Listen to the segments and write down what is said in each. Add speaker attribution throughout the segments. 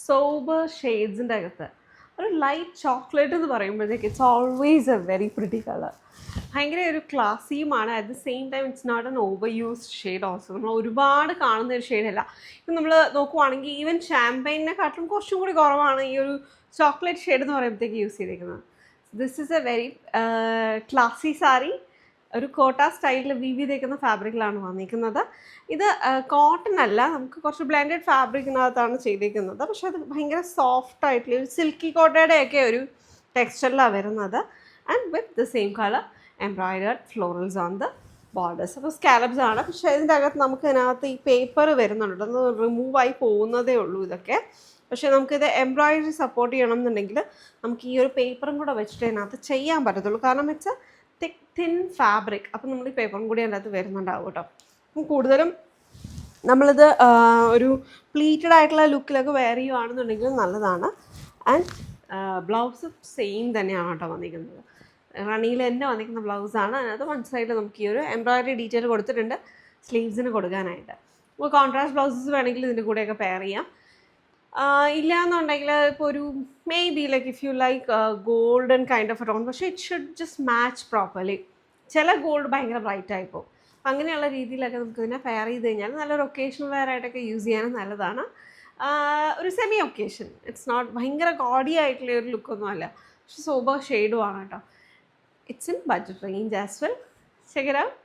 Speaker 1: Sober ഷെയ്ഡ്സിൻ്റെ അകത്ത് ഒരു light chocolate എന്ന് പറയുമ്പോഴത്തേക്ക് it's always a very pretty colour. ഭയങ്കര ഒരു ക്ലാസിയുമാണ്. At the same time it's not an over used shade also. നമ്മൾ ഒരുപാട് കാണുന്ന ഒരു ഷെയ്ഡല്ല. ഇപ്പം നമ്മൾ നോക്കുവാണെങ്കിൽ ഈവൻ ഷാമ്പയിനെക്കാട്ടിലും കുറച്ചും കൂടി കുറവാണ് ഈ ഒരു ചോക്ലേറ്റ് ഷെയ്ഡ് എന്ന് പറയുമ്പോഴത്തേക്ക് യൂസ് ചെയ്തിരിക്കുന്നത്. This is A very ക്ലാസി sari. ഒരു കോട്ട സ്റ്റൈലിൽ വീവി തേക്കുന്ന ഫാബ്രിക്കിലാണ് വന്നിരിക്കുന്നത്. ഇത് കോട്ടൺ അല്ല, നമുക്ക് കുറച്ച് ബ്ലെൻഡഡ് ഫാബ്രിക്കിനകത്താണ് ചെയ്തിരിക്കുന്നത്. പക്ഷെ അത് ഭയങ്കര സോഫ്റ്റ് ആയിട്ടുള്ള ഒരു സിൽക്കി കോട്ടയുടെയൊക്കെ ഒരു ടെക്സ്ചറിലാണ് വരുന്നത്. And with the same colour embroidered florals on the borders. അപ്പോൾ സ്കാലപ്സ് ആണ്. പക്ഷേ ഇതിൻ്റെ അകത്ത് നമുക്ക് ഇതിനകത്ത് ഈ പേപ്പർ വരുന്നുണ്ട്, ഒന്ന് റിമൂവായി പോകുന്നതേ ഉള്ളൂ ഇതൊക്കെ. പക്ഷേ നമുക്കിത് എംബ്രോയിഡറി സപ്പോർട്ട് ചെയ്യണം എന്നുണ്ടെങ്കിൽ നമുക്ക് ഈ ഒരു പേപ്പറും കൂടെ വെച്ചിട്ട് ഇതിനകത്ത് ചെയ്യാൻ പറ്റത്തുള്ളൂ. കാരണം വെച്ചാൽ തിൻ ഫാബ്രിക്. അപ്പം നമ്മൾ ഈ പേപ്പറും കൂടി അതിനകത്ത് വരുന്നുണ്ടാവും കേട്ടോ. കൂടുതലും നമ്മളിത് ഒരു പ്ലീറ്റഡ് ആയിട്ടുള്ള ലുക്കിലൊക്കെ വെയർ ചെയ്യുകയാണെന്നുണ്ടെങ്കിൽ നല്ലതാണ്. ആൻഡ് ബ്ലൗസ് സെയിം തന്നെയാണ് കേട്ടോ വന്നിരിക്കുന്നത്. റണിയിൽ തന്നെ വന്നിരിക്കുന്ന ബ്ലൗസാണ്. അതിനകത്ത് വൺ സൈഡിൽ നമുക്ക് ഈ ഒരു എംബ്രോയിഡറി ഡീറ്റെയിൽ കൊടുത്തിട്ടുണ്ട് സ്ലീവ്സിന് കൊടുക്കാനായിട്ട്. അപ്പോൾ കോൺട്രാസ്റ്റ് ബ്ലൗസസ് വേണമെങ്കിൽ ഇതിൻ്റെ കൂടെയൊക്കെ പെയർ ചെയ്യാം. ഇല്ല എന്നുണ്ടെങ്കിൽ ഇപ്പോൾ ഒരു maybe like if you like golden kind of tone, പക്ഷേ it should just match properly. ചില ഗോൾഡ് ഭയങ്കര ബ്രൈറ്റ് ആയിപ്പോവും. അങ്ങനെയുള്ള രീതിയിലൊക്കെ നമുക്ക് ഇതിനെ പെയർ ചെയ്ത് കഴിഞ്ഞാൽ നല്ലൊരു ഒക്കേഷണൽ വെയർ ആയിട്ടൊക്കെ യൂസ് ചെയ്യാനും നല്ലതാണ്. ഒരു സെമി ഒക്കേഷൻ, ഇറ്റ്സ് നോട്ട് ഭയങ്കര ഗോഡി ആയിട്ടുള്ള ഒരു ലുക്കൊന്നും അല്ല, പക്ഷെ സോബർ ഷെയ്ഡുമാണ് കേട്ടോ. It's in budget range as well. Check it out.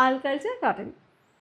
Speaker 1: ആൽകൾച്ചർ കോട്ടൺ.